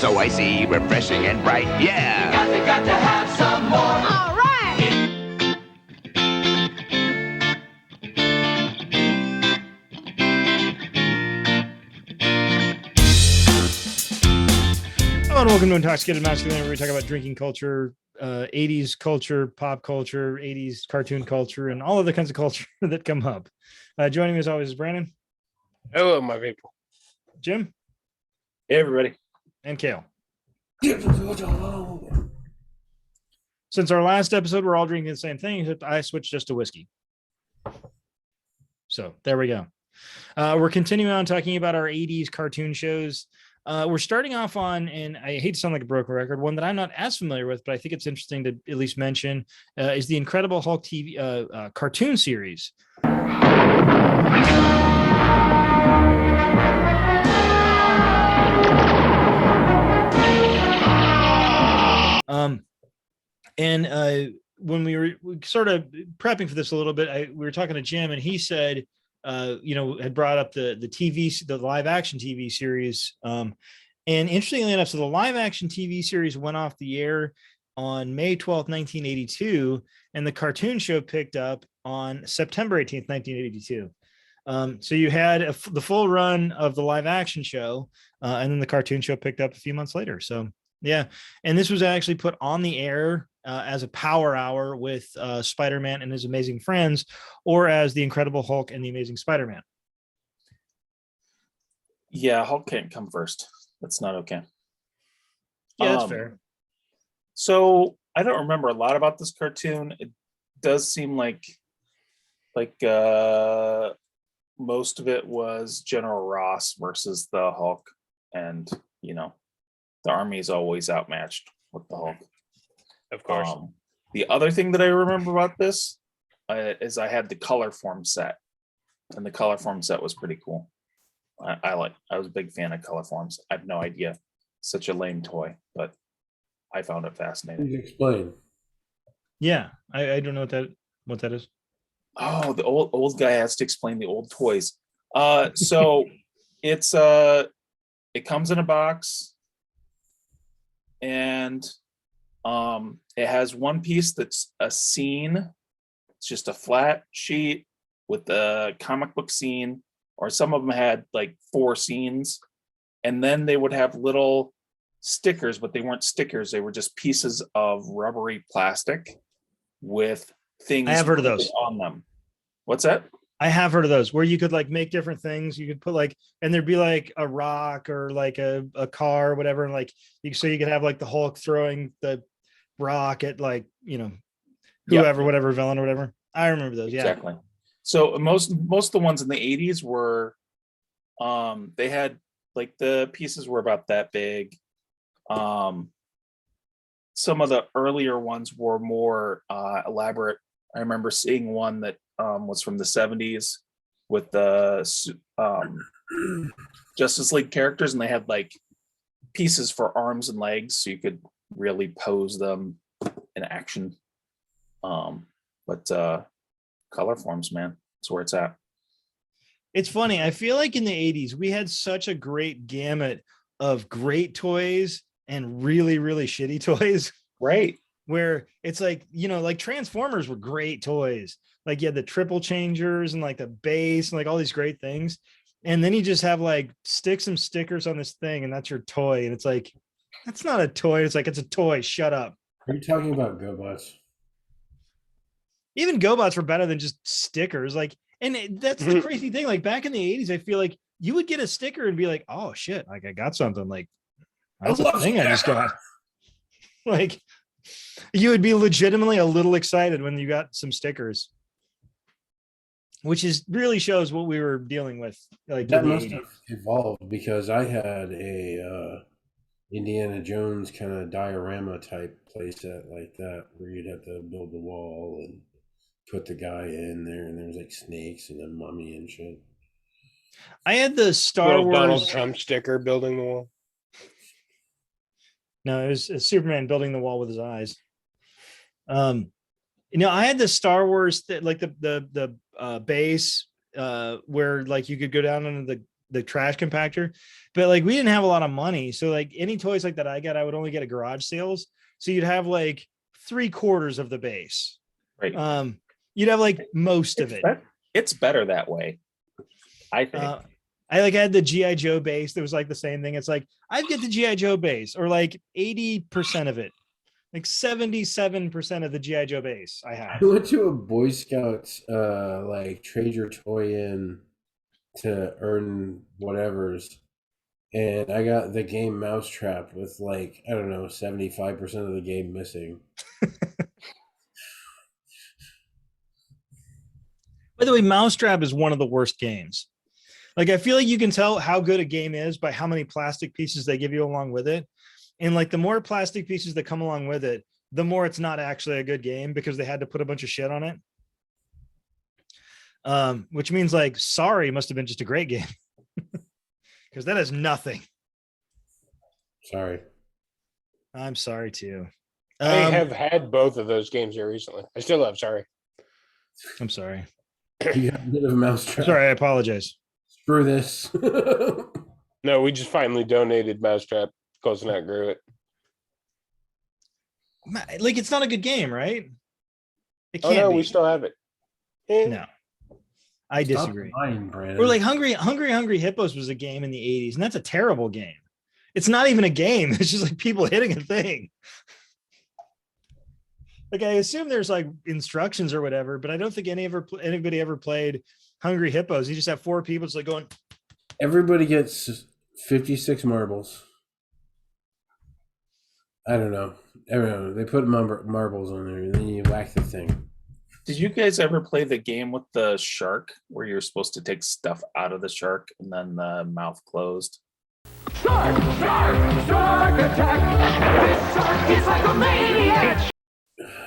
so icy, refreshing, and bright. Yeah! Got to have some more. All right. Hello and welcome to Intoxicated Masculine, where we talk about drinking culture, 80s culture, pop culture, 80s cartoon culture, and all other kinds of culture that come up. Joining me as always is Brandon. Hello, my people. Jim. Hey, everybody. And Kale. Since our last episode, we're all drinking the same thing, except I switched just to whiskey. So there we go. We're continuing on talking about our 80s cartoon shows. We're starting off on, and I hate to sound like a broken record, one that I'm not as familiar with, but I think it's interesting to at least mention, is the Incredible Hulk TV cartoon series. When we were sort of prepping for this a little bit, we were talking to Jim, and he said, had brought up the live action TV series. And interestingly enough, so the live action TV series went off the air on May 12th, 1982, and the cartoon show picked up on September 18th, 1982. So you had the full run of the live action show, and then the cartoon show picked up a few months later. So yeah, and this was actually put on the air as a power hour with Spider-Man and his amazing friends, or as the Incredible Hulk and the Amazing Spider-Man. Yeah, Hulk can't come first. That's not okay. Yeah, that's fair. So I don't remember a lot about this cartoon. It does seem like most of it was General Ross versus the Hulk, and the army is always outmatched with the Hulk. Of course. The other thing that I remember about this is I had the color form set, and the color form set was pretty cool. I was a big fan of color forms. I have no idea, such a lame toy, but I found it fascinating. Please explain. Yeah, I don't know what that is. Oh, the old guy has to explain the old toys. So it comes in a box, and it has one piece that's a scene. It's just a flat sheet with the comic book scene, or some of them had like 4 scenes, and then they would have little stickers, but they weren't stickers. They were just pieces of rubbery plastic with things I have heard of those on them. What's that? I have heard of those, where you could like make different things. You could put and there'd be like a rock or like a car or whatever. And so you could have like the Hulk throwing the rock at whoever, whatever villain or whatever. I remember those. Yeah, exactly. So most of the ones in the 80s were, they had like the pieces were about that big. Some of the earlier ones were more elaborate. I remember seeing one that was from the 70s with the Justice League characters, and they had like pieces for arms and legs, so you could really pose them in action. But color forms, man, that's where it's at. It's funny. I feel like in the 80s, we had such a great gamut of great toys and really, really shitty toys. Right. Where it's like, like Transformers were great toys. Like you had the triple changers and like the base and like all these great things. And then you just have like stick some stickers on this thing and that's your toy. And it's like, that's not a toy. It's like, it's a toy. Shut up. Are you talking about GoBots? Even GoBots were better than just stickers. That's the crazy thing. Like back in the 80s, I feel like you would get a sticker and be like, oh shit, like I got something. Like that's a thing I just got. Like you would be legitimately a little excited when you got some stickers, which really shows what we were dealing with. Like that must have evolved, because I had a Indiana Jones kind of diorama type playset like that, where you'd have to build the wall and put the guy in there, and there was like snakes and a mummy and shit. I had the Star Wars Donald Trump sticker building the wall. No, it was Superman building the wall with his eyes. I had the Star Wars like the base where like you could go down into the trash compactor, but like we didn't have a lot of money. So like any toys like that I got, I would only get at garage sales. So you'd have like 3/4 of the base. Right. You'd have like most of it. It's better that way, I think. I like had the GI Joe base. There was like the same thing. It's like I'd get the GI Joe base, or like 80% of it, like 77% of the GI Joe base I have. I went to a Boy Scouts like trade your toy in to earn whatever's, and I got the game Mousetrap with like, I don't know, 75% of the game missing. By the way, Mousetrap is one of the worst games. Like, I feel like you can tell how good a game is by how many plastic pieces they give you along with it. And like the more plastic pieces that come along with it, the more it's not actually a good game because they had to put a bunch of shit on it. Which means like Sorry must have been just a great game. Because that is nothing. Sorry. I'm sorry too. I have had both of those games here recently. I still have Sorry. I'm sorry. You got rid of a Mousetrap. Sorry, I apologize. Screw this. No, we just finally donated Mousetrap. Close and outgrew it. Like, it's not a good game, right? It Oh can't no, be. we still have it. No, I disagree. Lying, Brandon. Or like Hungry Hippos was a game in the 80s, and that's a terrible game. It's not even a game. It's just like people hitting a thing. Like, I assume there's like instructions or whatever, but I don't think anybody ever played Hungry Hippos. You just have 4 people just like going. Everybody gets 56 marbles. I don't know. They put marbles on there, and then you whack the thing. Did you guys ever play the game with the shark where you're supposed to take stuff out of the shark and then the mouth closed? Shark attack! This shark is like a maniac!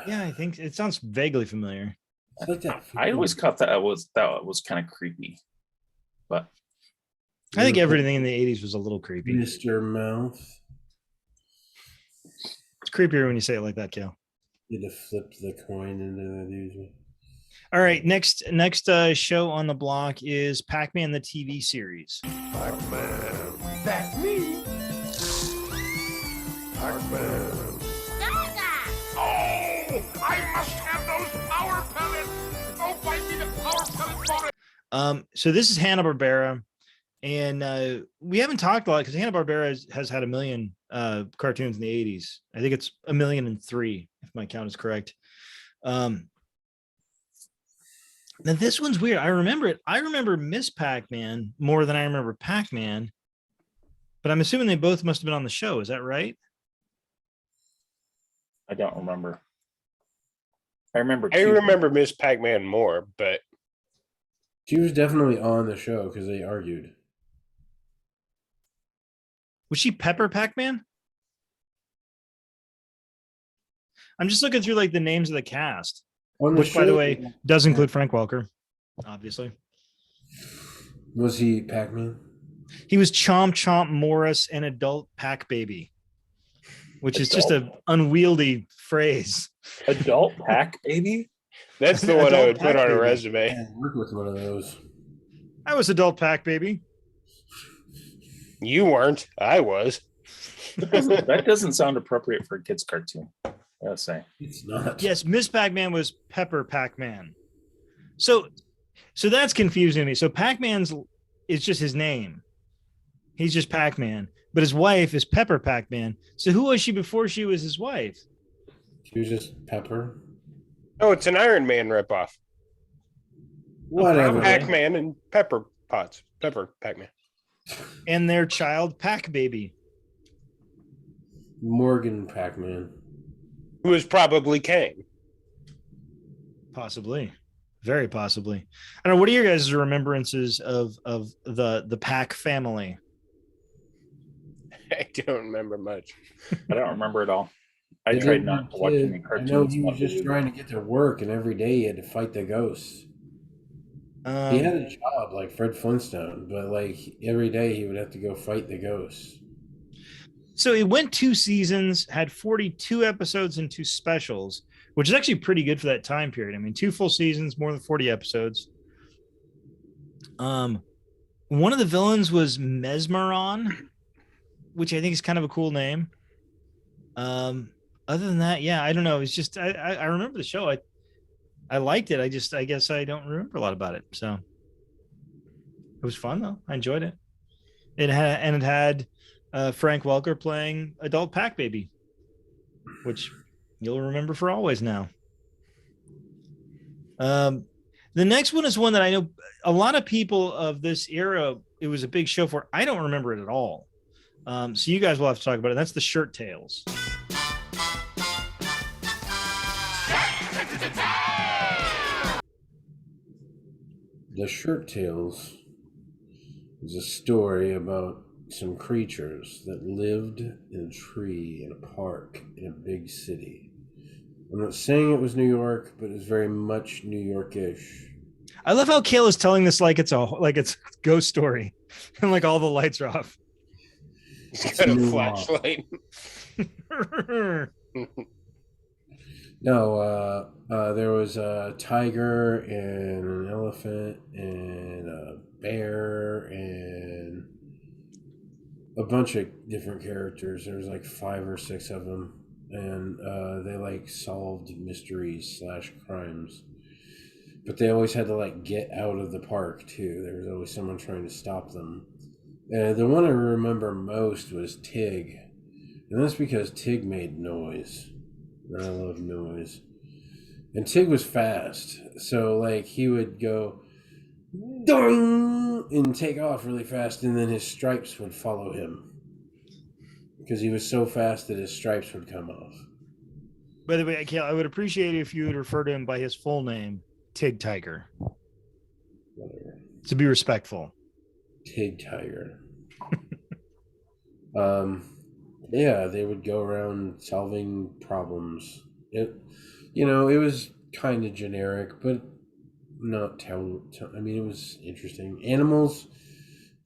Yeah, I think it sounds vaguely familiar. It's like that. I always thought that was kind of creepy, but I think everything in the 80s was a little creepy. Mr. Mouth. It's creepier when you say it like that, Kale. You had to flip the coin into that usually. All right, next show on the block is PacMan the TV series. That's me! Oh, I must have those power pellets. Oh, find me the power pellet bonus. So this is Hanna-Barbera, and we haven't talked a lot because Hanna-Barbera has had 1 million cartoons in the 80s. I think it's 1,000,003, if my count is correct. Now this one's weird. I remember it. I remember Miss Pac-Man more than I remember Pac-Man, but I'm assuming they both must have been on the show. Is that right? I don't remember. I remember Miss Pac-Man more, but She was definitely on the show because they argued. Was she Pepper Pac-Man? I'm just looking through like the names of the cast, which, by the way, does include Frank Welker, obviously. Was he Pac-Man? He was Chomp Chomp Morris, an adult Pac Baby, which is just an unwieldy phrase. Adult Pac Baby? that's the one I Adult would put Pac on a Baby. resume. I worked with one of those. I was adult Pac Baby. You weren't. I was. That doesn't sound appropriate for a kid's cartoon, I gotta say. It's not. Yes, Miss Pac-Man was Pepper Pac-Man. So that's confusing to me. So Pac-Man's is just his name. He's just Pac-Man, but his wife is Pepper Pac-Man. So who was she before she was his wife? She was just Pepper. Oh, it's an Iron Man ripoff. Whatever. Pac-Man and Pepper Potts. Pepper Pac-Man. And their child Pac Baby. Morgan Pac-Man. Who was probably Kang. Possibly. Very possibly. I don't know. What are your guys' remembrances of the Pac family? I don't remember much. I don't remember it all. I They tried didn't not to kid. watch any I cartoons. know he was just trying to get to work, and every day he had to fight the ghosts. He had a job like Fred Flintstone, but like every day he would have to go fight the ghosts. So it went 2 seasons, had 42 episodes and 2 specials, which is actually pretty good for that time period. I mean, 2 full seasons, more than 40 episodes. One of the villains was Mesmeron, which I think is kind of a cool name. Other than that, yeah, I don't know. It's just I remember the show. I liked it. I guess I don't remember a lot about it. So it was fun though. I enjoyed it. It had Frank Welker playing adult Pac Baby, which you'll remember for always now. The next one is one that I know a lot of people of this era, it was a big show for. I don't remember it at all. So you guys will have to talk about it. That's the Shirt Tales. The Shirt Tales is a story about some creatures that lived in a tree in a park in a big city. I'm not saying it was New York, but it's very much New York-ish. I love how Kale is telling this like it's a ghost story, and like all the lights are off. He's got a flashlight. No, there was a tiger and an elephant and a bear and a bunch of different characters. There was like 5 or 6 of them, and they like solved mysteries / crimes. But they always had to like get out of the park too. There was always someone trying to stop them. The one I remember most was Tig, and that's because Tig made noise. And I love noise. And Tig was fast, so like he would go dong and take off really fast, and then his stripes would follow him because he was so fast that his stripes would come off. By the way, Kale, I would appreciate it if you would refer to him by his full name, Tig Tiger. Whatever. To be respectful. Tig Tiger. Yeah, they would go around solving problems. It was kind of generic, but not I mean, it was interesting. Animals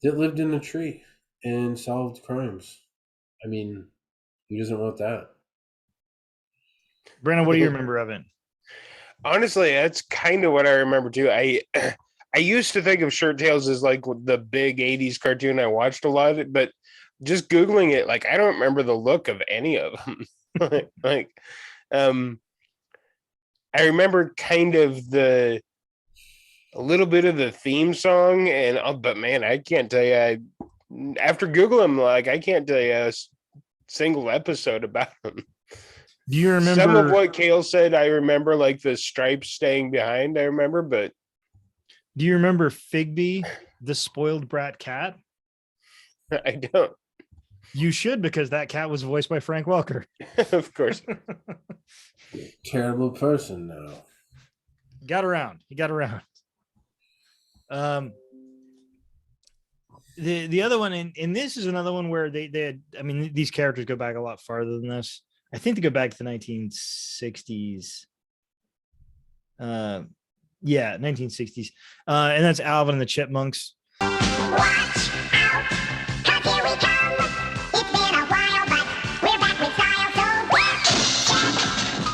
that lived in a tree and solved crimes. I mean, who doesn't want that? Brandon, what do you remember of it? Honestly, that's kind of what I remember too. I used to think of Shirt Tales as like the big 80s cartoon. I watched a lot of it, but just Googling it, like I don't remember the look of any of them. I remember kind of a little bit of the theme song, but man, I can't tell you. After Googling, like I can't tell you a single episode about them. Do you remember some of what Kale said? I remember like the stripes staying behind. I remember, but do you remember Figby, the spoiled brat cat? I don't. You should, because that cat was voiced by Frank Welker. Of course. Terrible person now. He got around. The other one, and this is another one where they had, I mean, these characters go back a lot farther than this. I think they go back to the 1960s. Yeah, 1960s. And that's Alvin and the Chipmunks. Watch out, 'cause here we come. It's been a while, but we're back with style, so get set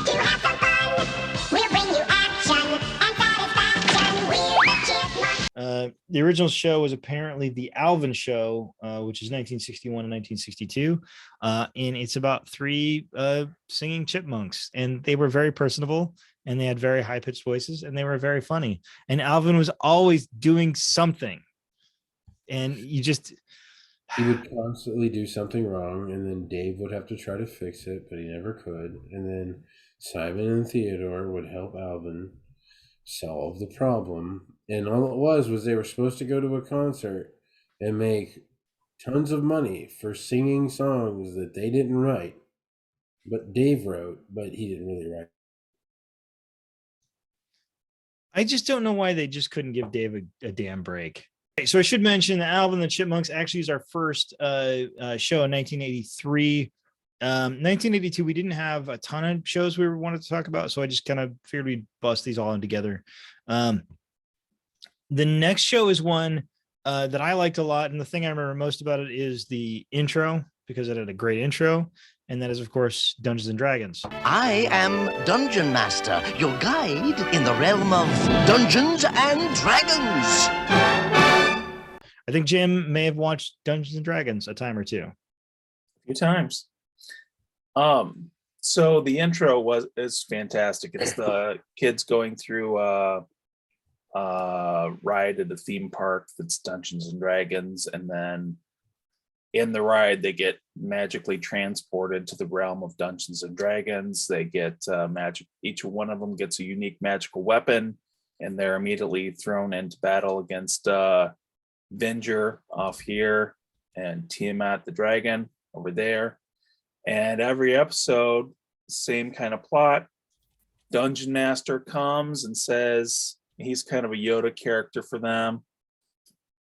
to have some fun. We'll bring you action and satisfaction. We're the Chipmunks. The original show was apparently the Alvin Show, which is 1961 and 1962. And it's about 3 singing chipmunks, and they were very personable, and they had very high-pitched voices, and they were very funny. And Alvin was always doing something. And he would constantly do something wrong, and then Dave would have to try to fix it, but he never could. And then Simon and Theodore would help Alvin solve the problem. And all it was they were supposed to go to a concert and make tons of money for singing songs that they didn't write, but Dave wrote, but he didn't really write. I just don't know why they just couldn't give Dave a damn break. Okay, so I should mention that Alvin the Chipmunks actually is our first show in 1983. 1982, we didn't have a ton of shows we wanted to talk about, so I just kind of figured we'd bust these all in together. The next show is one that I liked a lot, and the thing I remember most about it is the intro, because it had a great intro, and that is, of course, Dungeons and Dragons. I am Dungeon Master, your guide in the realm of Dungeons and Dragons. I think Jim may have watched Dungeons and Dragons a time or two. A few times. So the intro is fantastic. It's the kids going through ride at the theme park that's Dungeons and Dragons, and then in the ride they get magically transported to the realm of Dungeons and Dragons. They get magic. Each one of them gets a unique magical weapon, and they're immediately thrown into battle against Venger off here and Tiamat the dragon over there. And every episode, same kind of plot. Dungeon Master comes and says he's kind of a Yoda character for them.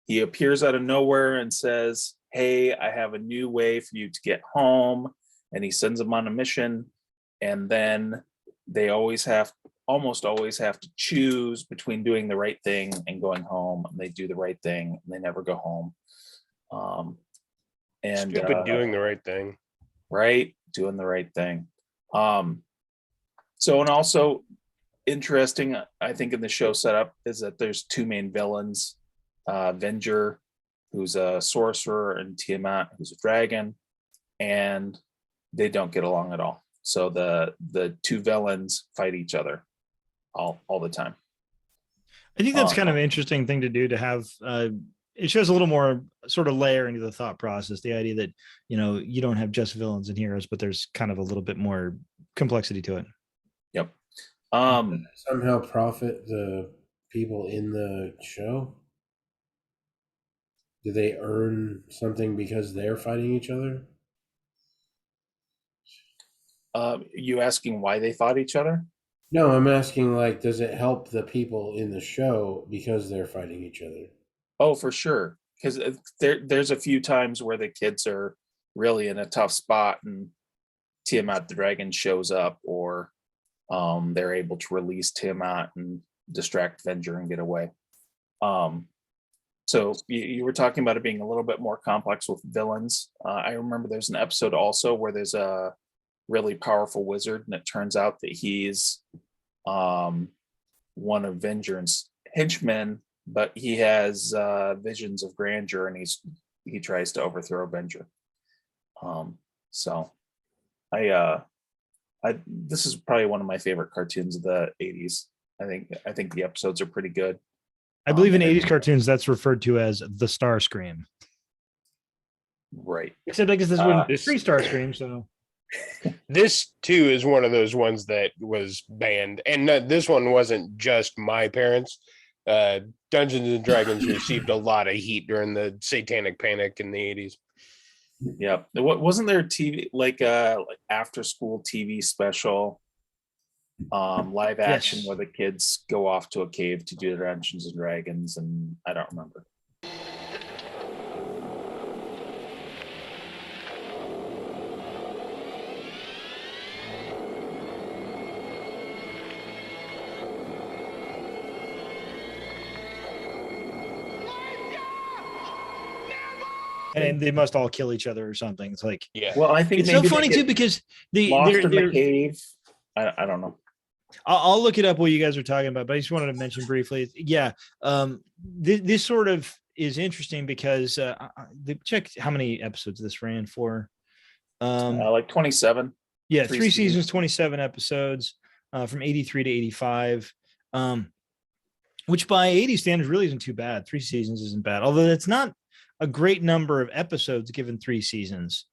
He appears out of nowhere and says, "Hey, I have a new way for you to get home." And he sends them on a mission. And then they almost always have to choose between doing the right thing and going home. And they do the right thing and they never go home. Stupid doing the right thing. Right? Doing the right thing. So, and also interesting, I think, in the show setup is that there's two main villains, Venger, who's a sorcerer, and Tiamat, who's a dragon, and they don't get along at all. So the two villains fight each other all the time. I think that's kind of an interesting thing to do, to have it shows a little more sort of layer into the thought process. The idea that, you don't have just villains and heroes, but there's kind of a little bit more complexity to it. Yep. Somehow profit the people in the show? Do they earn something because they're fighting each other? You asking why they fought each other? No, I'm asking, like, does it help the people in the show because they're fighting each other? Oh, for sure. Because there's a few times where the kids are really in a tough spot and Tiamat the dragon shows up, or they're able to release Tiamat and distract Venger and get away. So you were talking about it being a little bit more complex with villains. I remember there's an episode also where there's a really powerful wizard, and it turns out that he's one of Venger's henchmen, but he has visions of grandeur, and he tries to overthrow Venger. So I this is probably one of my favorite cartoons of the 80s. I think the episodes are pretty good. I believe in 80s cartoons that's referred to as the Star Scream. Right. Except I guess this wouldn't be Star Scream, so This too is one of those ones that was banned, and this one wasn't just my parents. Dungeons and Dragons received a lot of heat during the Satanic Panic in the 80s. Yeah. Wasn't there TV like after school TV special, live action, Yes, where the kids go off to a cave to do Dungeons and Dragons, and I don't remember. and they must all kill each other or something. It's like, Yeah. Well, I think it's so maybe funny they too, get because lost in the they're cave. I don't know. I'll look it up what you guys are talking about, but I just wanted to mention briefly. Yeah. This sort of is interesting because they checked how many episodes this ran for. Like 27. Yeah, three three seasons. seasons, 27 episodes, from 83 to 85. Which by 80 standards really isn't too bad. 3 seasons isn't bad, although it's not a great number of episodes given 3 seasons,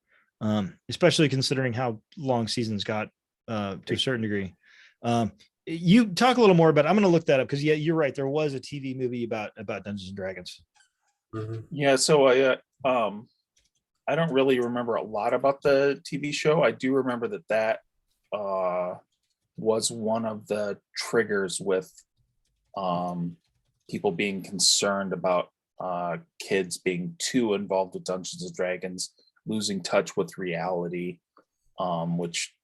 especially considering how long seasons got to a certain degree. You talk a little more about it. I'm going to look that up because, yeah, you're right. There was a TV movie about Dungeons and Dragons. Mm-hmm. Yeah, so I don't really remember a lot about the TV show. I do remember that was one of the triggers with people being concerned about kids being too involved with Dungeons and Dragons, losing touch with reality, which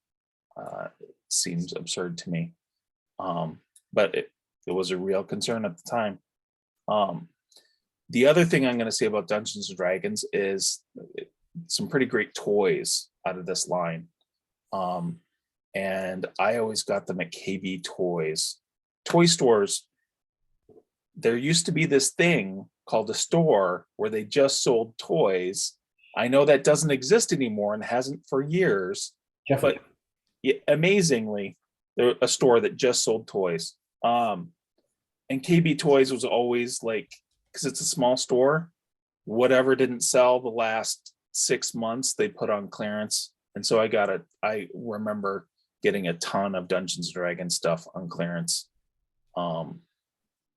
seems absurd to me. But it was a real concern at the time. The other thing I'm going to say about Dungeons and Dragons is some pretty great toys out of this line. And I always got them at KB Toys. Toy stores there used to be this thing called a store where they just sold toys. I know that doesn't exist anymore and hasn't for years, Jeffrey. but amazingly, there a store that just sold toys. And KB Toys was always like, because it's a small store, whatever didn't sell the last 6 months, they put on clearance. And so I remember getting a ton of Dungeons and Dragons stuff on clearance.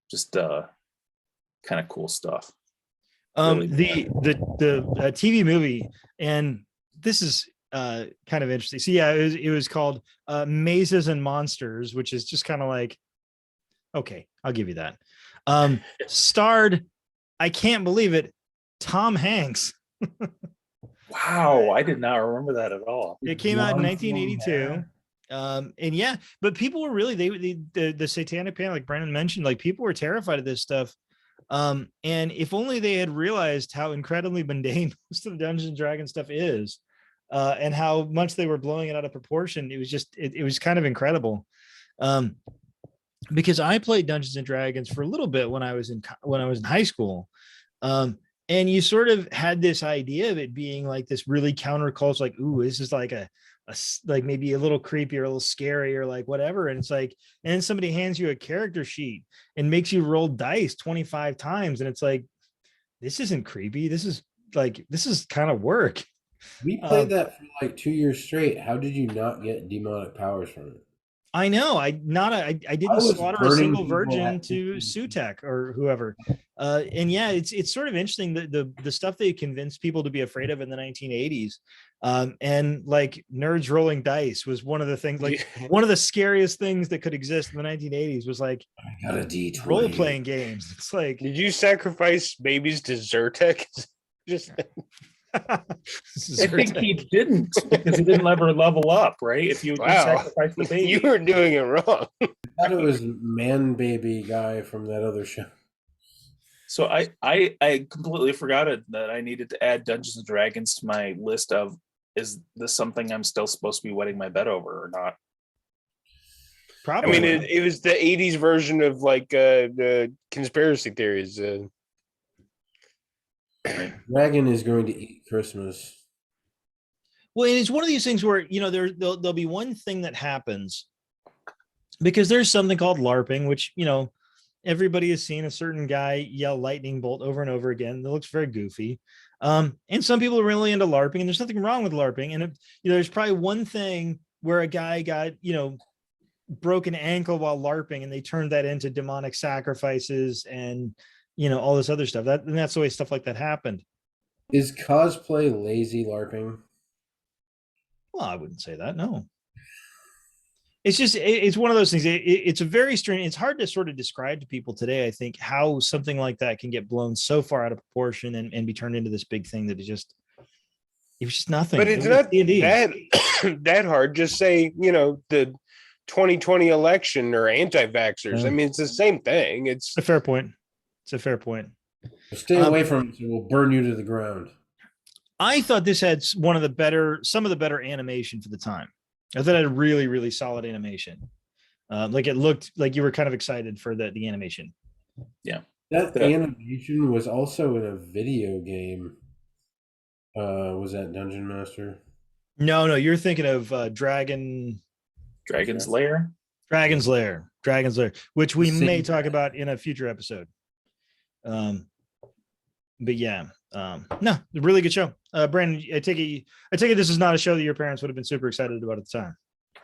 Just kind of cool stuff. Really The TV movie, and this is kind of interesting. So yeah, it was called Mazes and Monsters, which is just kind of like, okay, I'll give you that. Starred, I can't believe it, Tom Hanks. Wow, I did not remember that at all. It came out in 1982. And yeah, but people were really the satanic panic, like Brandon mentioned, like people were terrified of this stuff. And if only they had realized how incredibly mundane most of the Dungeons and Dragons stuff is, and how much they were blowing it out of proportion. It was just it was kind of incredible. Because I played Dungeons and Dragons for a little bit when I was in high school. And you sort of had this idea of it being like this really counterculture, like, ooh, this is like a like maybe a little creepy or a little scary or like whatever. And it's like, and then somebody hands you a character sheet and makes you roll dice 25 times. And it's like, this isn't creepy. This is kind of work. We played that for like 2 years straight. How did you not get demonic powers from it? I know. I didn't was slaughter a burning single people virgin at to 15. Sutek or whoever. And yeah, it's sort of interesting that the stuff they convinced people to be afraid of in the 1980s. And like nerds rolling dice was one of the things, like one of the scariest things that could exist in the 1980s was like I got a D20. role playing games. It's like, Did you sacrifice babies to Zyrtec? Just I think he didn't, because he didn't ever level up, right? If you sacrifice the baby. You were doing it wrong. I thought it was Man Baby guy from that other show. So I completely forgot that I needed to add Dungeons and Dragons to my list of, is this something I'm still supposed to be wetting my bed over or not? probably. I mean, it was the 80s version of like the conspiracy theories. Dragon is going to eat Christmas. Well, and it's one of these things where, you know, there'll be one thing that happens because there's something called LARPing, which, you know, everybody has seen a certain guy yell lightning bolt over and over again. That looks very goofy. And some people are really into LARPing, and there's nothing wrong with LARPing. And, you know, there's probably one thing where a guy got, you know, broken ankle while LARPing, and they turned that into demonic sacrifices and, you know, all this other stuff. And that's the way stuff like that happened. Is cosplay lazy LARPing? Well, I wouldn't say that. No. It's just, it's one of those things. It's a very strange, it's hard to sort of describe to people today, I think, how something like that can get blown so far out of proportion and be turned into this big thing that it was just nothing. But it's not that hard. Just say, you know, the 2020 election or anti-vaxxers. Yeah. I mean, it's the same thing. It's a fair point. It's a fair point. Stay away from it, so we'll burn you to the ground. I thought this had some of the better animation for the time. I thought it had really, really solid animation. Like it looked like you were kind of excited for the animation. Yeah. That animation was also in a video game. Was that Dungeon Master? No, you're thinking of Dragon's Lair, which we may talk about in a future episode. But yeah, no, really good show. Brandon, I take it this is not a show that your parents would have been super excited about at the time.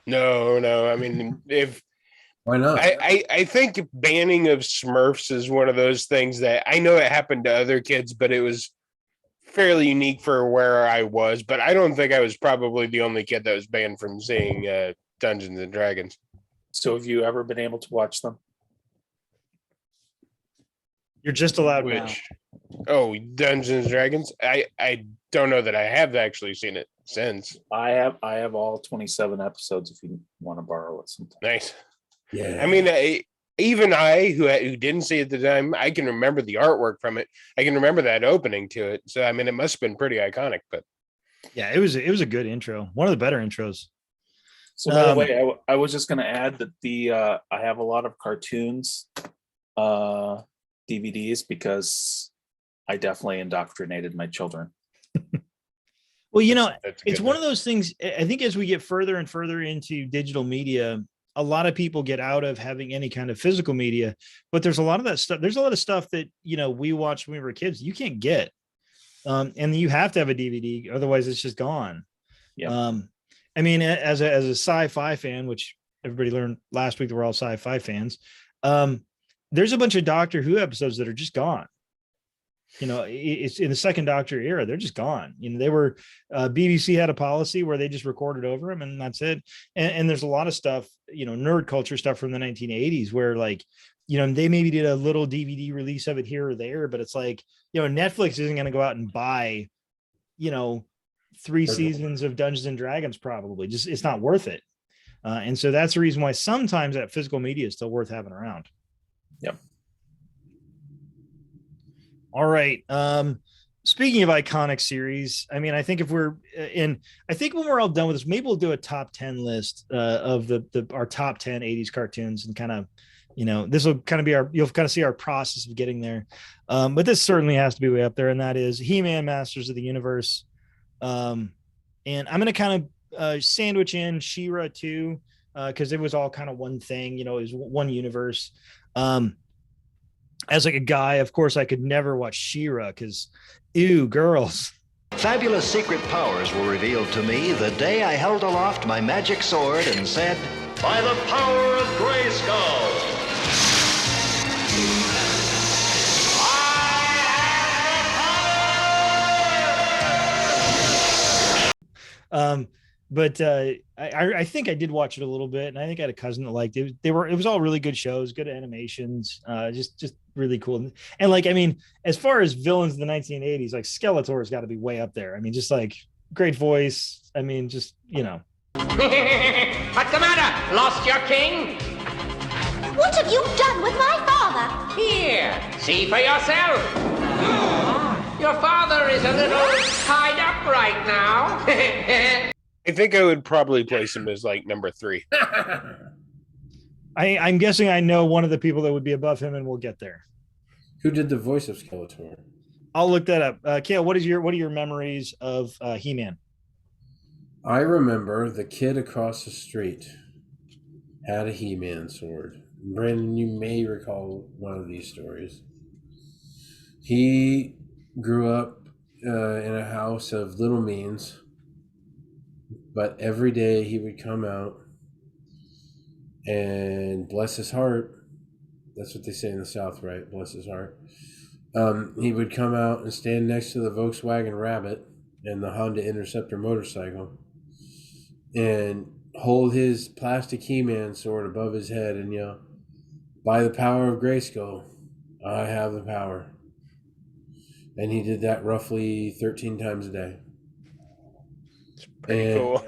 no. I mean, Why not? I think banning of Smurfs is one of those things that I know it happened to other kids, but it was fairly unique for where I was. But I don't think I was probably the only kid that was banned from seeing Dungeons and Dragons. So have you ever been able to watch them? You're just allowed now. Oh, Dungeons and Dragons? I don't know that I have actually seen it since. I have all 27 episodes if you want to borrow it sometime. Nice. Yeah. I mean, even I, who didn't see it at the time, I can remember the artwork from it. I can remember that opening to it. So, I mean, it must have been pretty iconic. But yeah, it was a good intro. One of the better intros. So by the way, I was just going to add that I have a lot of cartoons DVDs because I definitely indoctrinated my children. Well, you know, That's a it's good one of those things. I think as we get further and further into digital media, a lot of people get out of having any kind of physical media, but there's a lot of that stuff. There's a lot of stuff that, you know, we watched when we were kids, you can't get. And you have to have a DVD, otherwise it's just gone. Yeah. I mean, as a sci-fi fan, which everybody learned last week that we're all sci-fi fans, there's a bunch of Doctor Who episodes that are just gone. You know, it's in the second Doctor era, they're just gone. You know, they were BBC had a policy where they just recorded over them and that's it. And there's a lot of stuff, you know, nerd culture stuff from the 1980s where, like, you know, they maybe did a little DVD release of it here or there, but it's like, you know, Netflix isn't going to go out and buy, you know, 3 seasons of Dungeons and Dragons, probably. Just, it's not worth it. And so that's the reason why sometimes that physical media is still worth having around. Yep. All right. Speaking of iconic series, I mean, I think if we're in, I think when we're all done with this, maybe we'll do a top 10 list of our top 10 80s cartoons, and kind of, you know, this will kind of be you'll kind of see our process of getting there. But this certainly has to be way up there, and that is He-Man, Masters of the Universe. And I'm going to kind of sandwich in She-Ra too, because it was all kind of one thing, you know, it was one universe. As like a guy, of course, I could never watch She-Ra because, ew, girls. Fabulous secret powers were revealed to me the day I held aloft my magic sword and said, "By the power of Grayskull!" But I think I did watch it a little bit, and I think I had a cousin that liked it. It was all really good shows, good animations, just really cool. And like, I mean, as far as villains in the 1980s, like Skeletor's got to be way up there. I mean, just like great voice. I mean, just, you know. What's the matter? Lost your king? What have you done with my father? Here, see for yourself. Your father is a little tied up right now. I think I would probably place him as like number 3. I'm guessing I know one of the people that would be above him, and we'll get there. Who did the voice of Skeletor? I'll look that up. Kale, what are your memories of He-Man? I remember the kid across the street had a He-Man sword. Brandon, you may recall one of these stories. He grew up in a house of little means, but every day he would come out and bless his heart. That's what they say in the South, right? Bless his heart. He would come out and stand next to the Volkswagen Rabbit and the Honda Interceptor motorcycle and hold his plastic He-Man sword above his head and yell, "By the power of Grayskull, I have the power." And he did that roughly 13 times a day. Pretty cool.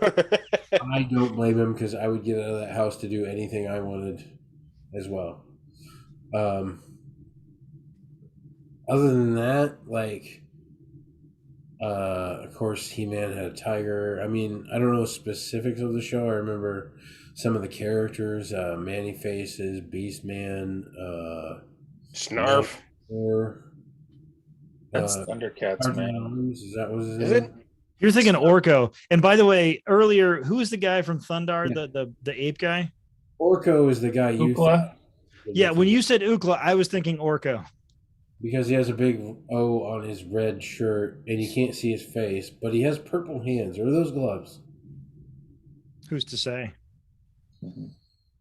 I don't blame him, because I would get out of that house to do anything I wanted as well. Other than that, like, of course, He-Man had a tiger. I mean, I don't know specifics of the show. I remember some of the characters, Manny Faces, Beastman, Snarf. That's Thundercats, man. Is that what his name Is it? You're thinking Orko. And by the way, earlier, who was the guy from Thundar, the ape guy? Orko is the guy you Ookla? Yeah, when you said Ookla, I was thinking Orko. Because he has a big O on his red shirt and you can't see his face, but he has purple hands. Or are those gloves? Who's to say?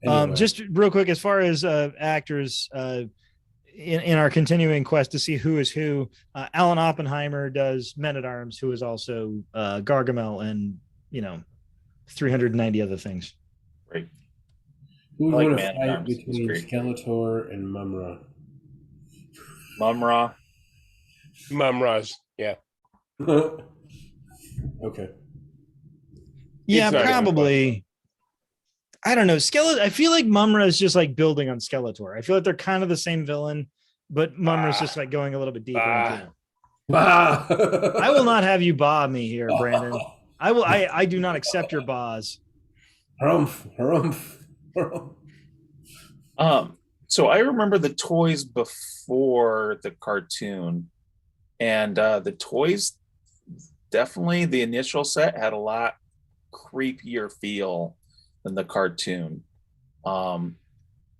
Anyway. Just real quick, as far as actors, in our continuing quest to see who is who, Alan Oppenheimer does Men-at-Arms, who is also Gargamel and, you know, 390 other things. Right. Who would I like win a Man-at-Arms. fight He's between great. Skeletor and Mumra? Mumra. Mumras. Yeah. Okay. Yeah, It's not even probably. I don't know. I feel like Mumra is just like building on Skeletor. I feel like they're kind of the same villain, but Mumra's just like going a little bit deeper into it. I will not have you bah me here, Brandon. I do not accept your bahs. Harumph, harumph, harumph. So I remember the toys before the cartoon, and the toys definitely the initial set had a lot creepier feel than the cartoon. And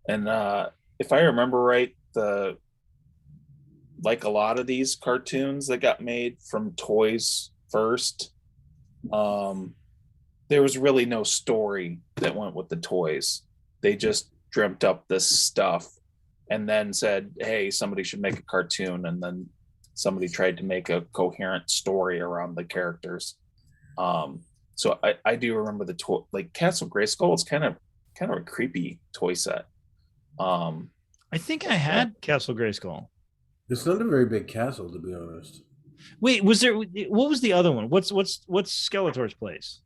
if I remember right, the like a lot of these cartoons that got made from toys first, there was really no story that went with the toys. They just dreamt up this stuff and then said, hey, somebody should make a cartoon. And then somebody tried to make a coherent story around the characters. So I do remember the toy, like Castle Grayskull is kind of a creepy toy set. I think I had Castle Grayskull. It's not a very big castle, to be honest. Wait, was there? What was the other one? What's Skeletor's place?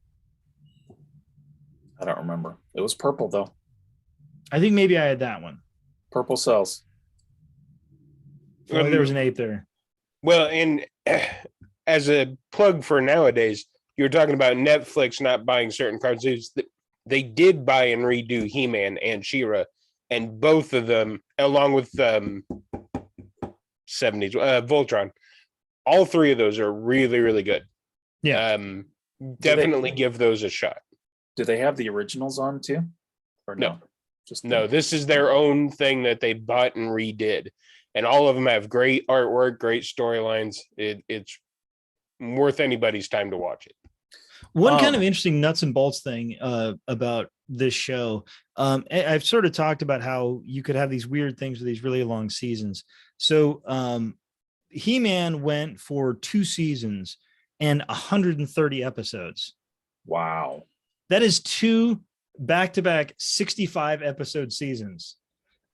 I don't remember. It was purple though. I think maybe I had that one. Purple cells. There was an ape there. Well, and as a plug for nowadays, you were talking about Netflix not buying certain cartoons. They did buy and redo He-Man and She-Ra, and both of them, along with 70s Voltron, all three of those are really, really good. Yeah. Definitely give those a shot. Do they have the originals on too? Or no? No, this is their own thing that they bought and redid. And all of them have great artwork, great storylines. It's worth anybody's time to watch it. One kind of interesting nuts and bolts thing about this show. I've sort of talked about how you could have these weird things with these really long seasons. So He-Man went for 2 seasons and 130 episodes. Wow. That is 2 back-to-back 65 episode seasons.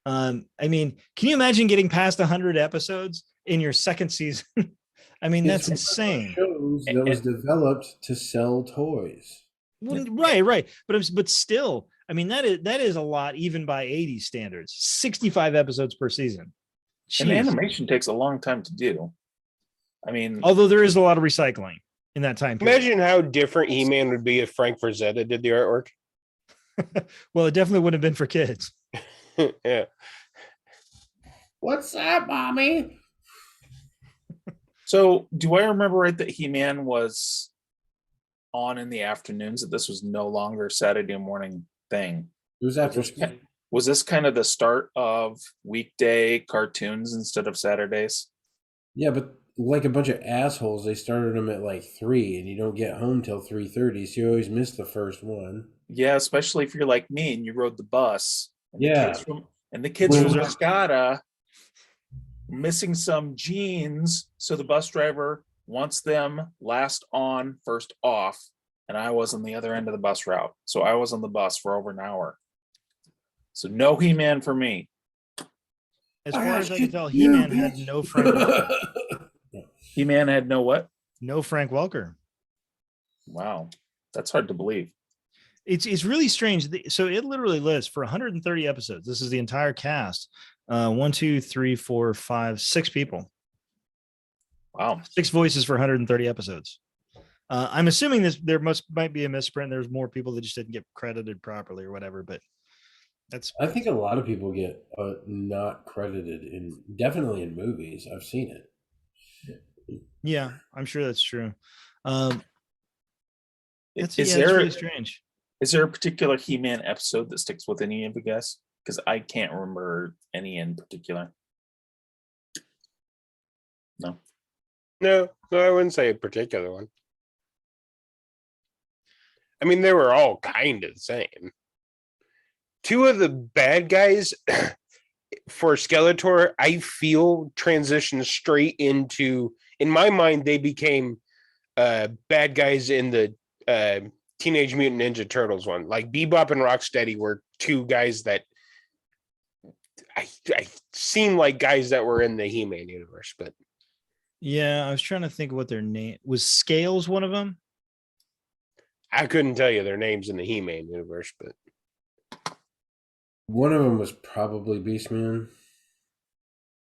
I mean, can you imagine getting past 100 episodes in your second season? I mean, that's insane. Shows that was developed to sell toys. Right. But still, I mean, that is a lot, even by 80s standards. 65 episodes per season. Jeez. And animation takes a long time to do. I mean, although there is a lot of recycling in that time period. Imagine how different He-Man would be if Frank Frazetta did the artwork. Well, it definitely wouldn't have been for kids. Yeah. What's up, mommy? So do I remember right that He-Man was on in the afternoons, that this was no longer a Saturday morning thing? It was after Was this kind of the start of weekday cartoons instead of Saturdays? Yeah, but like a bunch of assholes, they started them at like 3, and you don't get home till 3:30, so you always miss the first one. Yeah, especially if you're like me and you rode the bus. And Yeah. the kids from Escada missing some jeans, so the bus driver wants them last on, first off, and I was on the other end of the bus route. So I was on the bus for over an hour. So no He-Man for me. As far as I can tell, He-Man had no Frank Welker. He-Man had no what? No Frank Welker. Wow. That's hard to believe. It's really strange. So it literally lists for 130 episodes. This is the entire cast. 1, 2, 3, 4, 5, 6 people. Wow. 6 voices for 130 episodes. I'm assuming there might be a misprint. There's more people that just didn't get credited properly or whatever, but I think a lot of people get not credited definitely in movies. I've seen it. yeah, I'm sure that's true. It's Is really strange. Is there a particular He-Man episode that sticks with any of you guys? Because I can't remember any in particular. No. No, I wouldn't say a particular one. I mean, they were all kind of the same. 2 of the bad guys for Skeletor, I feel transitioned straight into, in my mind, they became bad guys in the Teenage Mutant Ninja Turtles one. Like Bebop and Rocksteady were 2 guys that I seem like guys that were in the He-Man universe, but Yeah, I was trying to think what their name was. Scales one of them? I couldn't tell you their names in the He-Man universe, but one of them was probably Beastman.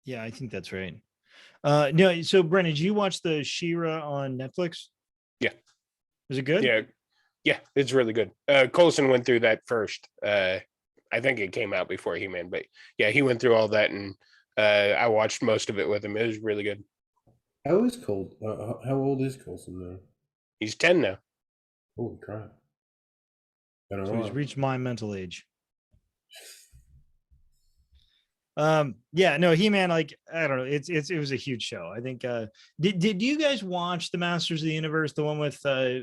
Yeah, I think that's right. No, so Brennan, did you watch the She-Ra on Netflix? Yeah. Was it good? Yeah, it's really good. Colson went through that first. I think it came out before He-Man, but yeah, he went through all that, and I watched most of it with him. It was really good. How is Cold? How old is Coulson now? He's 10 now. Holy crap! I don't So know. he's reached my mental age. Yeah, no, He-Man, like, I don't know, it was a huge show. I think did you guys watch the Masters of the Universe, the one with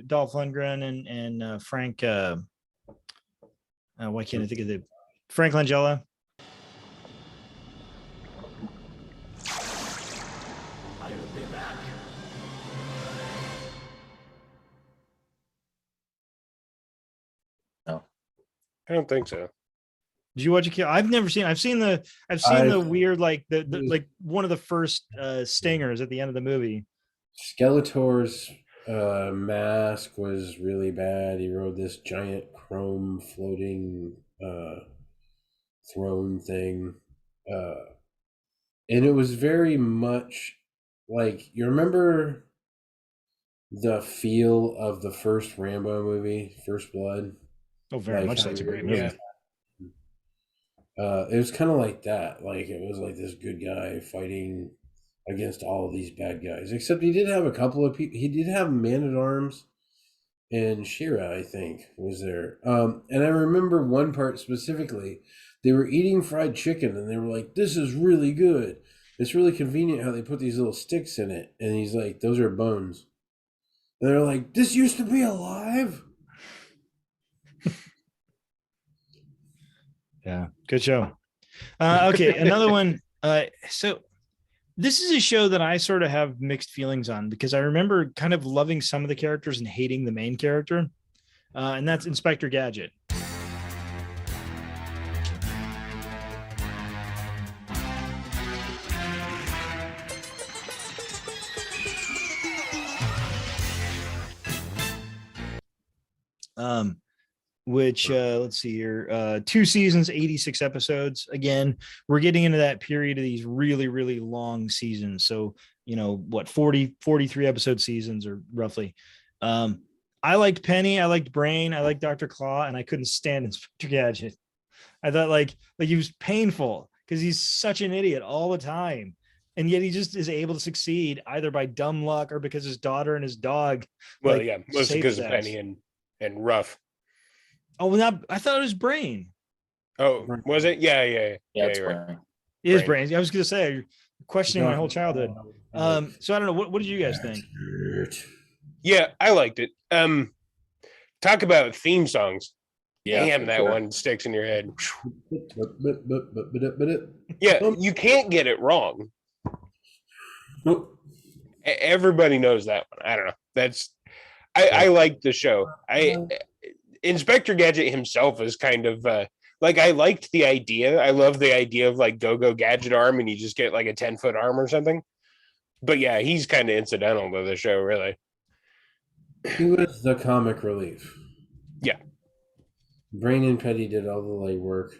Dolph Lundgren and Frank why can't I think of the Frank Langella? No. I don't think so. Did you watch it? I've never seen. I've seen the weird, like the like one of the first stingers at the end of the movie. Skeletor's mask was really bad. He rode this giant chrome floating throne thing, and it was very much like, you remember the feel of the first Rambo movie, First Blood. Oh, very Like much so. how It's a you- great movie. Yeah. It was kind of like that. Like, it was like this good guy fighting against all of these bad guys. Except he did have a couple of people. He did have Man at Arms and Shira, I think, was there. And I remember one part specifically. They were eating fried chicken, and they were like, "This is really good. It's really convenient how they put these little sticks in it." And he's like, "Those are bones." And they're like, "This used to be alive." Yeah, good show. Okay, another one. So this is a show that I sort of have mixed feelings on, because I remember kind of loving some of the characters and hating the main character, and that's Inspector Gadget. Which let's see here, 2 seasons, 86 episodes. Again, we're getting into that period of these really, really long seasons. So, you know, what, 43 episode seasons, or roughly. I liked Penny, I liked Brain, I liked Dr. Claw, and I couldn't stand Inspector Gadget. I thought like he was painful because he's such an idiot all the time. And yet he just is able to succeed either by dumb luck or because his daughter and his dog. Well, like, yeah, mostly saved because his of ass. Penny and Ruff. Oh, not, I thought it was Brain. Oh, was it? Yeah. Yeah, it's you're right. Brain. It is Brain. Brain. I was going to say, you're questioning my whole childhood. So I don't know. What did you guys think? Yeah, I liked it. Talk about theme songs. Yeah, Damn, for that sure. one sticks in your head. Yeah, you can't get it wrong. Everybody knows that one. I don't know. I like the show. Inspector Gadget himself is kind of like, I liked the idea. I love the idea of like go Gadget arm, and you just get like a 10-foot arm or something. But yeah, he's kind of incidental to the show, really. He was the comic relief. Yeah. Brain and Petty did all the legwork.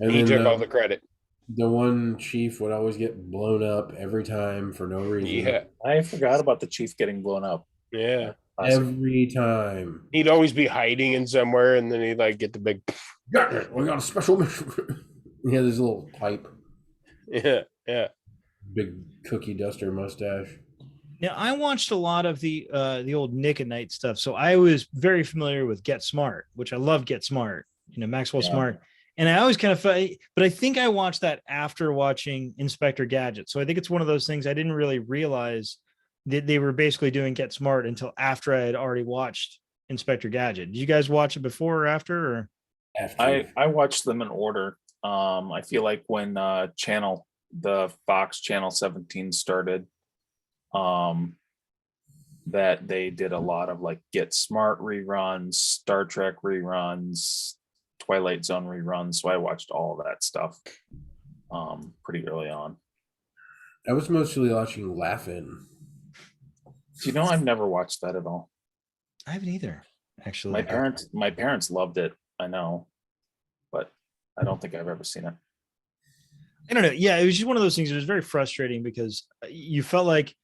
And He then took all the credit. the one chief would always get blown up every time for no reason. Yeah. I forgot about the chief getting blown up. Yeah. Every time. He'd always be hiding in somewhere, and then he'd like get the big. We got a special mission. He had his little pipe, Yeah. big cookie duster mustache. Now, I watched a lot of the old Nick at Night stuff, so I was very familiar with Get Smart, which I love. Get Smart, Maxwell Yeah. Smart, and I always kind of felt, but I think I watched that after watching Inspector Gadget, so I think it's one of those things I didn't really realize that they were basically doing Get Smart until after I had already watched Inspector Gadget. Did you guys watch it before or after? Or After. I watched them in order. I feel like when the Fox Channel 17 started, that they did a lot of like Get Smart reruns, Star Trek reruns, Twilight Zone reruns. So I watched all of that stuff pretty early on. I was mostly watching Laugh-In. Do you know I've never watched that at all? I haven't either, actually. My parents loved it, I know, but I don't think I've ever seen it. I don't know. Yeah, it was just one of those things. It was very frustrating because you felt like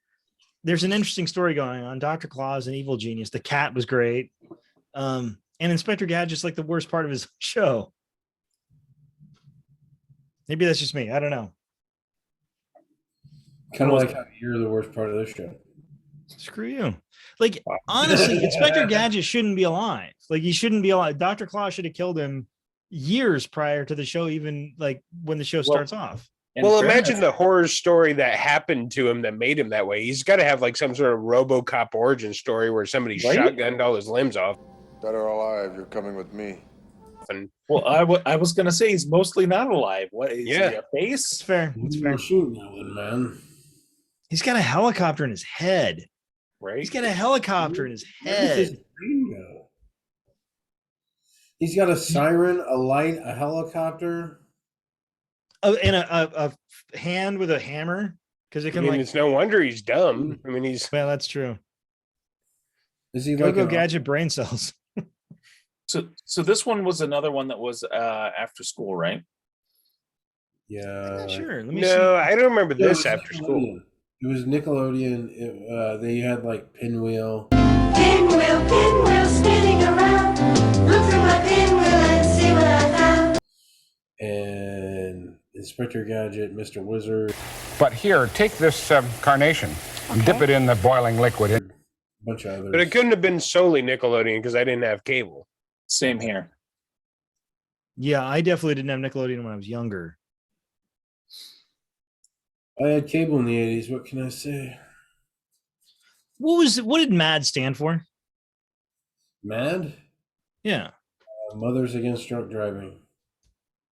there's an interesting story going on. Dr. Claus, an evil genius. The cat was great. And Inspector Gadget's like the worst part of his show. Maybe that's just me. I don't know. Kind of like how you're the worst part of this show. Screw you. Like, honestly, Inspector Gadget shouldn't be alive. Like, he shouldn't be alive. Dr. Claw should have killed him years prior to the show, even like when the show starts off. Well, imagine the horror story that happened to him that made him that way. He's got to have like some sort of RoboCop origin story where somebody shotgunned all his limbs off. Dead or alive, you're coming with me. Well, I was gonna say he's mostly not alive. What is he, a face? It's fair. It's fair. Shooting that one, man. He's got a helicopter in his head. Right. He's got a helicopter in his head. He's got a siren, a light, a helicopter. Oh, and a hand with a hammer. Because it can it's no wonder he's dumb. I mean, well, that's true. Is he go gadget brain cells? So this one was another one that was after school, right? Yeah. Sure. Let me see. I don't remember this after school. It was Nickelodeon. They had like Pinwheel. Pinwheel spinning around. Look through my pinwheel and see what I found. And Inspector Gadget, Mr. Wizard. But here, take this carnation and dip it in the boiling liquid. A bunch of others. But it couldn't have been solely Nickelodeon because I didn't have cable. Same here. Yeah, I definitely didn't have Nickelodeon when I was younger. I had cable in the 80s. What can I say? What did MAD stand for? MAD? Yeah. Mothers Against Drunk Driving.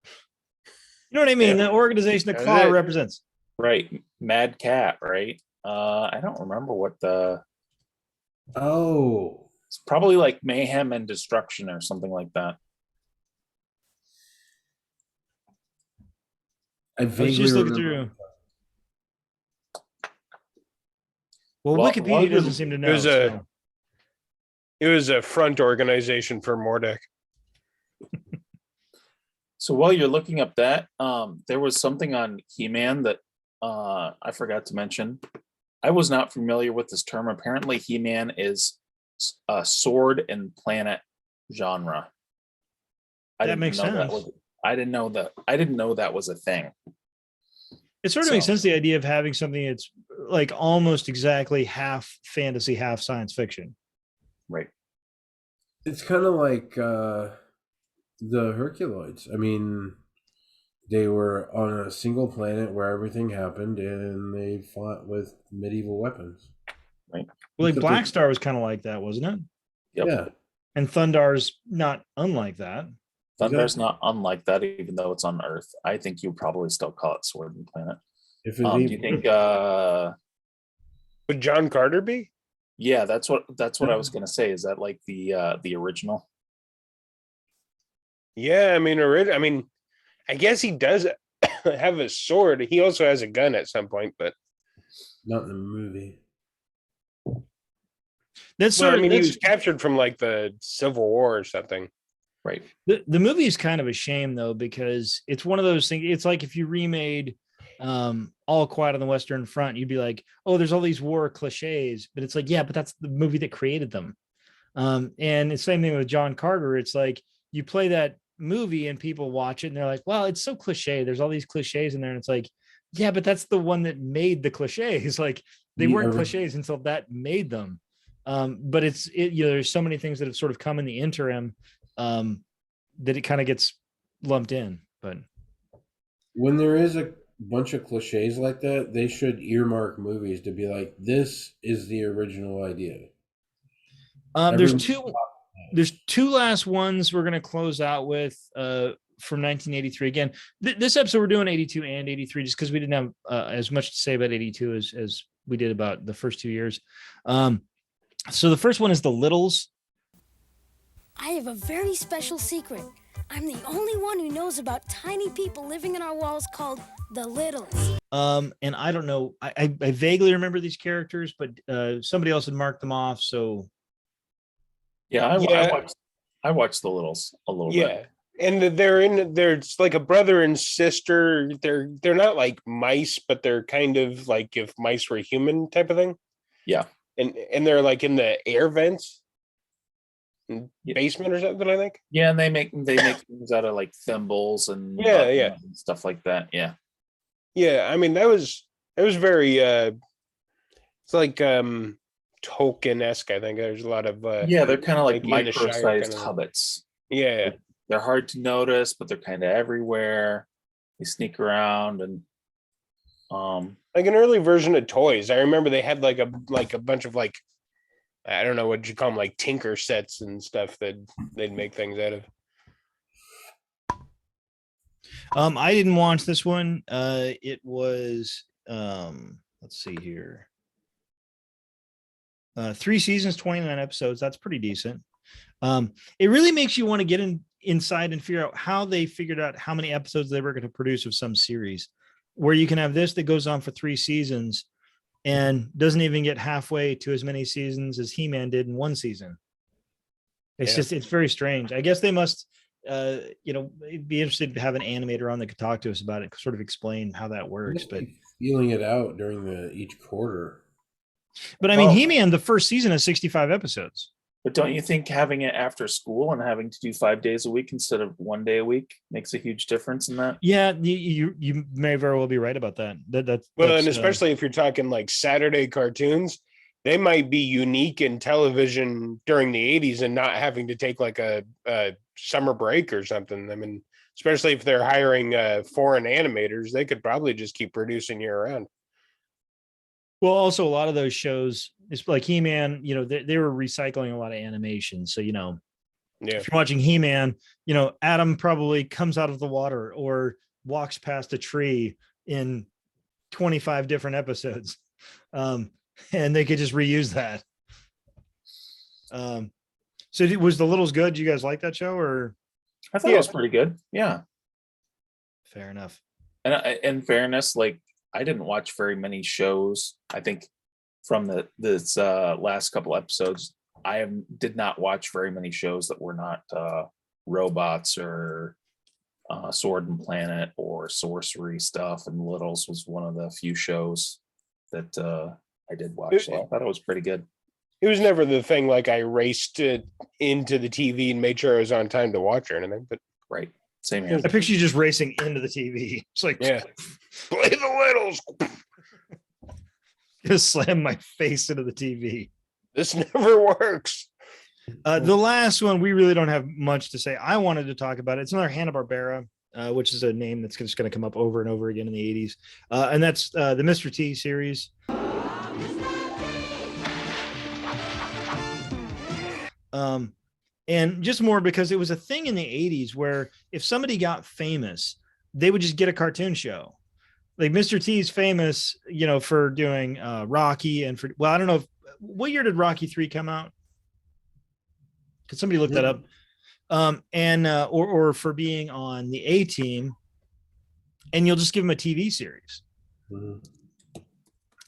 You know what I mean? The organization that Claw represents. Right. Mad Cat, right? I don't remember what the... Oh. It's probably like Mayhem and Destruction or something like that. I vaguely just look through. Well, Wikipedia doesn't seem to know. It was a front organization for Mordek. So while you're looking up that, there was something on He-Man that I forgot to mention. I was not familiar with this term. Apparently, He-Man is a sword and planet genre. That makes sense. I didn't know that was a thing. It sort of makes sense, the idea of having something that's like almost exactly half fantasy, half science fiction. Right. It's kind of like the Herculoids. I mean, they were on a single planet where everything happened and they fought with medieval weapons. Right. Well, like Black Star was kind of like that, wasn't it? Yep. Yeah. And Thundar's not unlike that. Thundar's not unlike that, even though it's on Earth. I think you probably still call it Sword and Planet. If do you think? Would John Carter be? Yeah, that's what I was gonna say. Is that like the original? Yeah, I mean, I guess he does have a sword. He also has a gun at some point, but not in the movie. That's he was captured from like the Civil War or something. Right. The movie is kind of a shame though, because it's one of those things. It's like if you remade All Quiet on the Western Front, you'd be like, oh, there's all these war cliches, but it's like, yeah, but that's the movie that created them. And the same thing with John Carter. It's like you play that movie and people watch it and they're like, well, it's so cliche. There's all these cliches in there. And it's like, yeah, but that's the one that made the cliches. Like they weren't cliches until that made them. But there's so many things that have sort of come in the interim that it kind of gets lumped in. But when there is a bunch of cliches like that, they should earmark movies to be like, this is the original idea. There's two last ones we're going to close out with from 1983. Again, this episode we're doing 82 and 83 just because we didn't have as much to say about 82 as we did about the first 2 years. So the first one is The Littles. I have a very special secret. I'm the only one who knows about tiny people living in our walls called The Littles. And I don't know. I vaguely remember these characters, but somebody else had marked them off. So yeah, I watched The Littles a little bit. Yeah. And there's like a brother and sister. They're not like mice, but they're kind of like if mice were human type of thing. Yeah. And they're like in the air vents. basement or something, I think. Yeah, and they make things out of like thymbles and Yeah. and stuff like that. Yeah. Yeah, I mean that was very it's like Tolkien-esque, I think. There's a lot of Yeah, they're kind of like in the Shire micro-sized kind of- hobbits. Yeah. They're hard to notice, but they're kind of everywhere. They sneak around and Like an early version of toys. I remember they had like a bunch of like, I don't know what you call them, like tinker sets and stuff that they'd make things out of. I didn't watch this one. It was let's see here. 3 seasons, 29 episodes. That's pretty decent. It really makes you want to get inside and figure out how they figured out how many episodes they were going to produce of some series, where you can have this that goes on for 3 seasons and doesn't even get halfway to as many seasons as He-Man did in 1 season. It's just, it's very strange. I guess they must, be interested to have an animator on that could talk to us about it, sort of explain how that works. But feeling it out during each quarter. But I mean, He-Man, the first season has 65 episodes. But don't you think having it after school and having to do 5 days a week instead of 1 day a week makes a huge difference in that? Yeah, you may very well be right about that. And especially if you're talking like Saturday cartoons, they might be unique in television during the 80s and not having to take like a summer break or something. I mean, especially if they're hiring foreign animators, they could probably just keep producing year round. Well, also a lot of those shows, it's like He-Man, they were recycling a lot of animation. So, if you're watching He-Man, Adam probably comes out of the water or walks past a tree in 25 different episodes. And they could just reuse that. So was The Littles good? Do you guys like that show? Or I thought it was pretty good. Yeah. Fair enough. And in fairness, like, I didn't watch very many shows. I think from this last couple episodes, did not watch very many shows that were not robots or Sword and Planet or sorcery stuff. And Littles was one of the few shows that I did watch. So I thought it was pretty good. It was never the thing like I raced into the TV and made sure I was on time to watch or anything. But right. Same here. I picture you just racing into the TV. It's like, yeah, play the Littles. Just slam my face into the TV. This never works. The last one, we really don't have much to say. I wanted to talk about it. It's another Hanna-Barbera, which is a name that's just going to come up over and over again in the 80s. And that's the Mr. T series. And just more because it was a thing in the 80s where if somebody got famous, they would just get a cartoon show. Like Mr. T's famous, for doing Rocky and I don't know what year did Rocky 3 come out? Could somebody look that up? Or for being on the A-Team, and you'll just give them a TV series. Mm-hmm.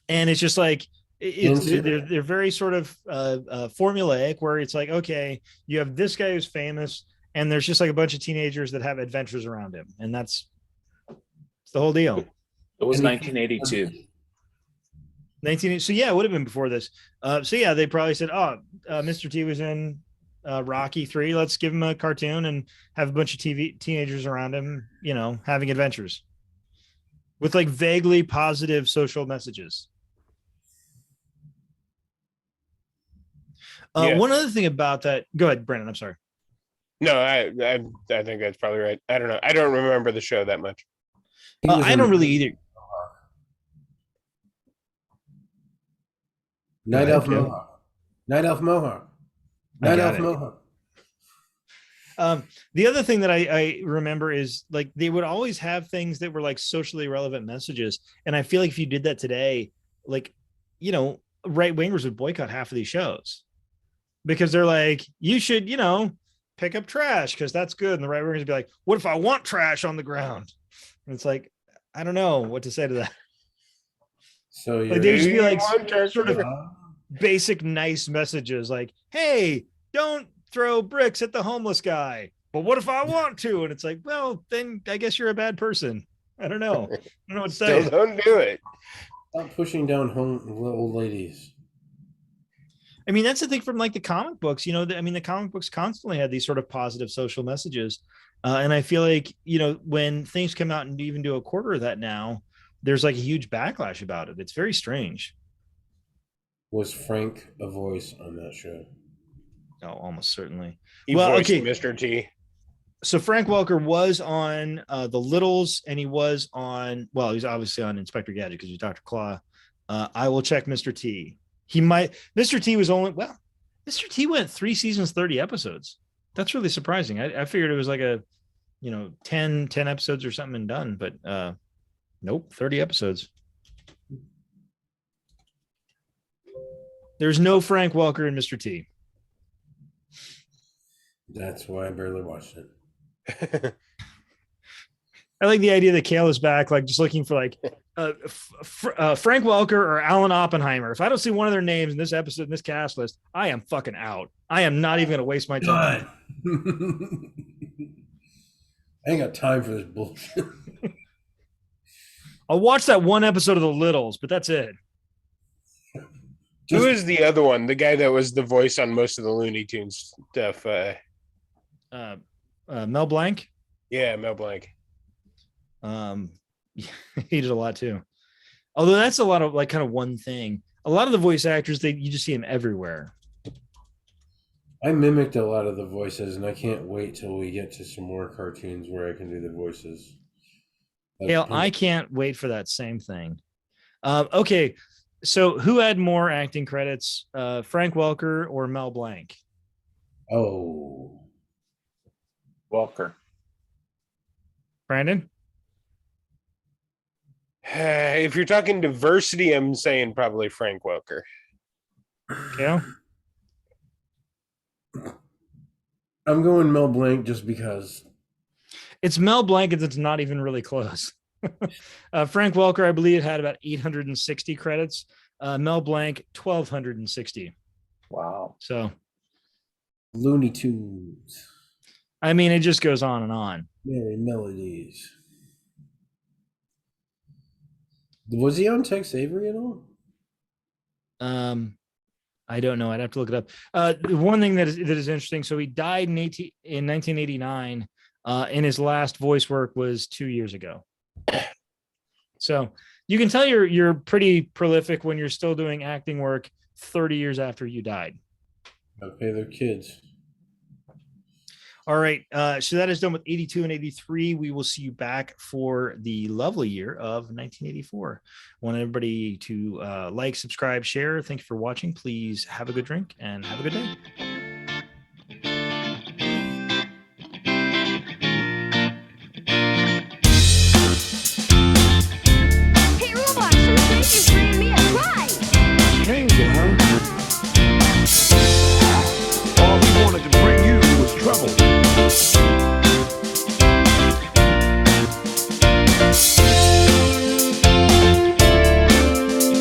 And it's just like, they're very sort of formulaic, where it's like, okay, you have this guy who's famous, and there's just like a bunch of teenagers that have adventures around him, and that's the whole deal. It was 1982. So yeah, it would have been before this. So yeah, they probably said, Mr. T was in Rocky 3. Let's give him a cartoon and have a bunch of teenagers around him, having adventures with like vaguely positive social messages. One other thing about that. Go ahead, Brandon. I'm sorry. No, I think that's probably right. I don't know. I don't remember the show that much. I don't really either. Night Elf Mohawk. Night Elf Mohawk. Night Elf Mohawk. The other thing that I remember is like they would always have things that were like socially relevant messages, and I feel like if you did that today, like right wingers would boycott half of these shows. Because they're like, you should, pick up trash because that's good. And the right wingers would be like, what if I want trash on the ground? And it's like, I don't know what to say to that. So like, they just be like sort of basic nice messages like, hey, don't throw bricks at the homeless guy. But what if I want to? And it's like, well, then I guess you're a bad person. I don't know. I don't know what to say. Still don't do it. Stop pushing down old ladies. I mean, that's the thing from like the comic books, you know, I mean, the comic books constantly had these sort of positive social messages. And I feel like, you know, when things come out and even do a quarter of that now, there's like a huge backlash about it. It's very strange. Was Frank a voice on that show? Oh, almost certainly. He voiced Mr. T. So Frank Welker was on The Littles, and he was on, well, he's obviously on Inspector Gadget because he's Dr. Claw. I will check Mr. T. Mr. T was only, well, Mr. T went 3 seasons, 30 episodes. That's really surprising. I figured it was like a, you know, 10 episodes or something and done, but nope, 30 episodes. There's no Frank Welker in Mr. T. That's why I barely watched it. I like the idea that Kale is back, like just looking for like Frank Welker or Alan Oppenheimer. If I don't see one of their names in this episode, in this cast list, I am fucking out. I am not even going to waste my time. I ain't got time for this bullshit. I'll watch that one episode of The Littles, but that's it. Who is the other one? The guy that was the voice on most of the Looney Tunes stuff. Mel Blanc. Yeah, Mel Blanc. He did a lot too. Although that's a lot of like kind of one thing. A lot of the voice actors, you just see them everywhere. I mimicked a lot of the voices, and I can't wait till we get to some more cartoons where I can do the voices. Hell, I can't wait for that same thing. Okay, so who had more acting credits, Frank Welker or Mel Blanc? Oh, Welker. Brandon? If you're talking diversity, I'm saying probably Frank Welker. Kale? I'm going Mel Blanc just because. It's Mel Blanc, and it's not even really close. Frank Welker, I believe, had about 860 credits. Mel Blanc, 1,260. Wow. So. Looney Tunes. I mean, it just goes on and on. Merry Melodies. Was he on Tex Avery at all? I don't know. I'd have to look it up. One thing that is interesting. So he died in 1989, and his last voice work was 2 years ago. So you can tell you're pretty prolific when you're still doing acting work 30 years after you died. Gotta pay their kids. All right. So that is done with 82 and 83. We will see you back for the lovely year of 1984. I want everybody to like, subscribe, share. Thank you for watching. Please have a good drink and have a good day.